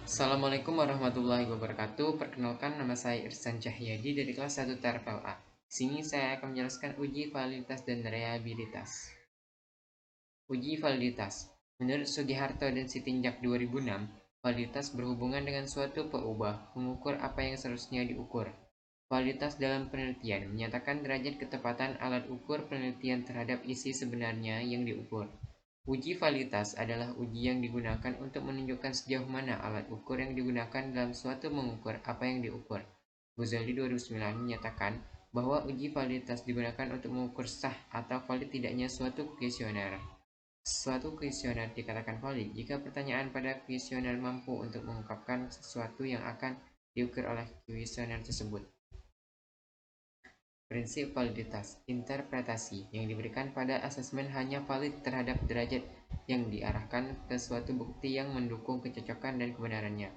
Assalamualaikum warahmatullahi wabarakatuh. Perkenalkan, nama saya Irsan Cahyadi dari kelas 1 TRPL A. Di sini saya akan menjelaskan uji validitas dan reliabilitas. Uji validitas. Menurut Sugiharto dan Sitinjak 2006, validitas berhubungan dengan suatu peubah, mengukur apa yang seharusnya diukur. Validitas dalam penelitian menyatakan derajat ketepatan alat ukur penelitian terhadap isi sebenarnya yang diukur. Uji validitas adalah uji yang digunakan untuk menunjukkan sejauh mana alat ukur yang digunakan dalam suatu mengukur apa yang diukur. Ghazali 2009 menyatakan bahwa uji validitas digunakan untuk mengukur sah atau valid tidaknya suatu kuesioner. Suatu kuesioner dikatakan valid jika pertanyaan pada kuesioner mampu untuk mengungkapkan sesuatu yang akan diukur oleh kuesioner tersebut. Prinsip validitas interpretasi yang diberikan pada asesmen hanya valid terhadap derajat yang diarahkan ke suatu bukti yang mendukung kecocokan dan kebenarannya.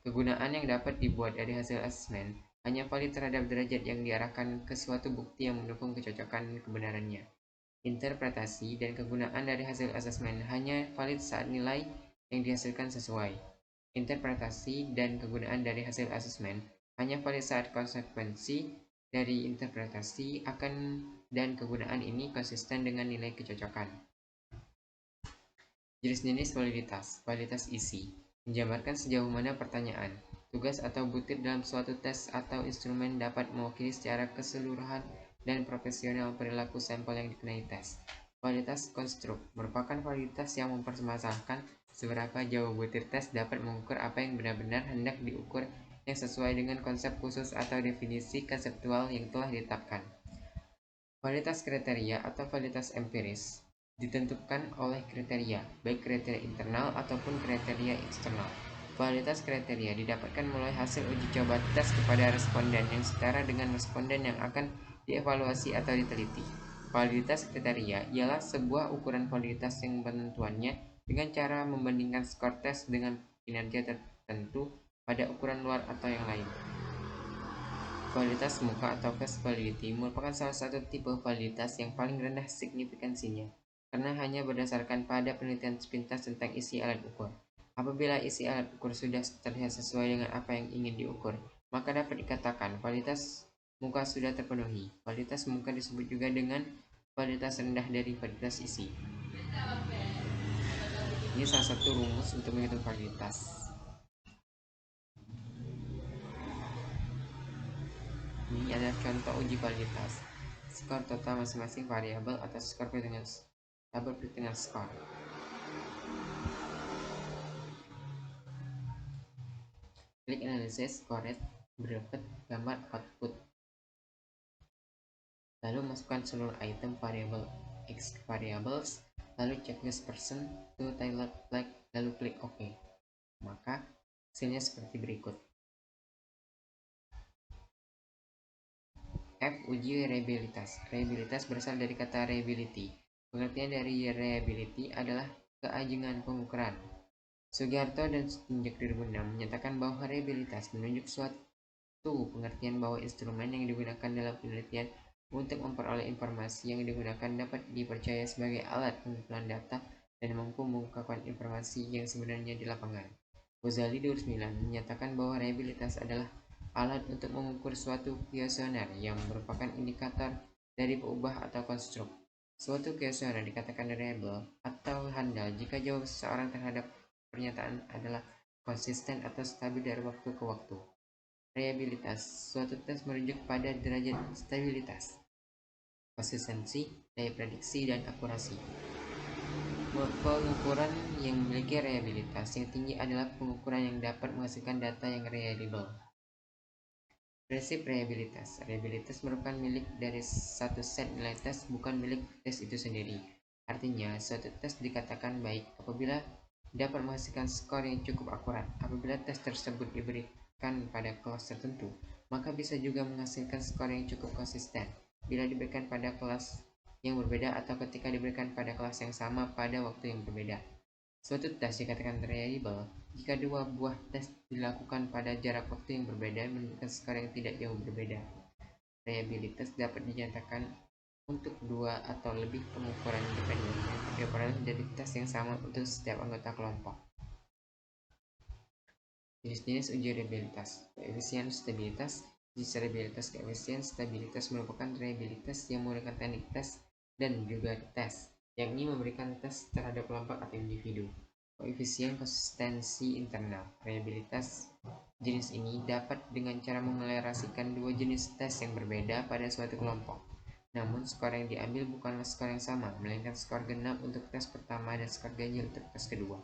Kegunaan yang dapat dibuat dari hasil asesmen hanya valid terhadap derajat yang diarahkan ke suatu bukti yang mendukung kecocokan dan kebenarannya. Interpretasi dan kegunaan dari hasil asesmen hanya valid saat nilai yang dihasilkan sesuai. Interpretasi dan kegunaan dari hasil asesmen hanya valid saat konsekuensi dari interpretasi akan dan kegunaan ini konsisten dengan nilai kecocokan. Jenis-jenis validitas. Validitas isi menjabarkan sejauh mana pertanyaan, tugas atau butir dalam suatu tes atau instrumen dapat mewakili secara keseluruhan dan profesional perilaku sampel yang dikenai tes. Validitas konstruk merupakan validitas yang mempermasalahkan seberapa jauh butir tes dapat mengukur apa yang benar-benar hendak diukur yang sesuai dengan konsep khusus atau definisi konseptual yang telah ditetapkan. Validitas kriteria atau validitas empiris ditentukan oleh kriteria, baik kriteria internal ataupun kriteria eksternal. Validitas kriteria didapatkan melalui hasil uji coba tes kepada responden yang setara dengan responden yang akan dievaluasi atau diteliti. Validitas kriteria ialah sebuah ukuran validitas yang penentuannya dengan cara membandingkan skor tes dengan kinerja tertentu pada ukuran luar atau yang lain. Validitas muka atau face validity merupakan salah satu tipe validitas yang paling rendah signifikansinya, karena hanya berdasarkan pada penelitian sepintas tentang isi alat ukur. Apabila isi alat ukur sudah terlihat sesuai dengan apa yang ingin diukur, maka dapat dikatakan validitas muka sudah terpenuhi. Validitas muka disebut juga dengan validitas rendah dari validitas isi. Ini salah satu rumus untuk menghitung validitas. Ini adalah contoh uji validitas. Skor total masing-masing variabel atau skor perhitungan tabel perhitungan skor. Klik analisis, correct, berdapat gambar output. Lalu masukkan seluruh item variabel X variables, lalu checklist person to Taylor flag, lalu klik OK. Maka hasilnya seperti berikut. F. Uji reliabilitas. Reliabilitas berasal dari kata reliability. Pengertian dari reliability adalah keajengan pengukuran. Sugiharto dan Sitinjak 2006 menyatakan bahwa reliabilitas menunjuk suatu pengertian bahwa instrumen yang digunakan dalam penelitian untuk memperoleh informasi yang digunakan dapat dipercaya sebagai alat pengumpulan data dan mampu mengungkapkan informasi yang sebenarnya di lapangan. Ghazali 2009 menyatakan bahwa reliabilitas adalah alat untuk mengukur suatu kuesioner yang merupakan indikator dari peubah atau konstruk. Suatu kuesioner dikatakan reliable atau handal jika jawaban seseorang terhadap pernyataan adalah konsisten atau stabil dari waktu ke waktu. Reliabilitas. Suatu tes merujuk pada derajat stabilitas, konsistensi, daya prediksi, dan akurasi. Pengukuran yang memiliki reliabilitas yang tinggi adalah pengukuran yang dapat menghasilkan data yang reliable. Prinsip reliabilitas. Reliabilitas merupakan milik dari satu set nilai tes, bukan milik tes itu sendiri. Artinya, suatu tes dikatakan baik apabila dapat menghasilkan skor yang cukup akurat. Apabila tes tersebut diberikan pada kelas tertentu, maka bisa juga menghasilkan skor yang cukup konsisten bila diberikan pada kelas yang berbeda atau ketika diberikan pada kelas yang sama pada waktu yang berbeda. Suatu tes dikatakan reliable jika dua buah tes dilakukan pada jarak waktu yang berbeda menunjukkan skor yang tidak jauh berbeda. Reliabilitas dapat dinyatakan untuk dua atau lebih pengukuran independen yang diperoleh dari tes yang sama untuk setiap anggota kelompok. Jenis-jenis uji reliabilitas. Koefisien stabilitas. Uji reliabilitas koefisien stabilitas merupakan reliabilitas yang menggunakan teknik tes dan juga tes, yakni memberikan tes terhadap kelompok atau individu. Koefisien konsistensi internal. Reliabilitas jenis ini dapat dengan cara mengelerasikan dua jenis tes yang berbeda pada suatu kelompok. Namun, skor yang diambil bukanlah skor yang sama, melainkan skor genap untuk tes pertama dan skor ganjil untuk tes kedua.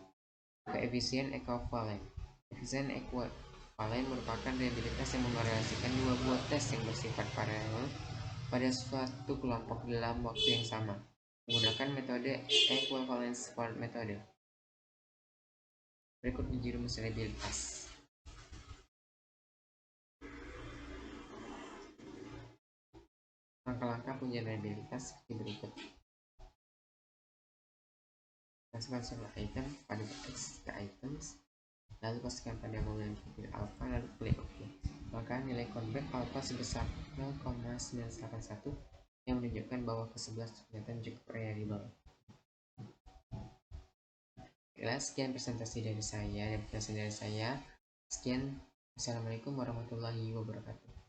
Koefisien ekuivalen. Koefisien ekuivalen merupakan reliabilitas yang mengerelasikan dua buah tes yang bersifat paralel pada suatu kelompok dalam waktu yang sama, menggunakan metode equivalence metode. Berikut uji rumus reliabilitas. Langkah-langkah pengujian reliabilitas seperti berikut. Masukkan sebuah item pada x ke items, lalu pastikan pada momen fitur alpha, lalu klik OK. Maka nilai callback alpha sebesar 0,981 yang menunjukkan bahwa ke-11 ternyata cukup reliable. Oke, sekian presentasi dari saya dan penjelasan dari saya. Sekian, Assalamualaikum warahmatullahi wabarakatuh.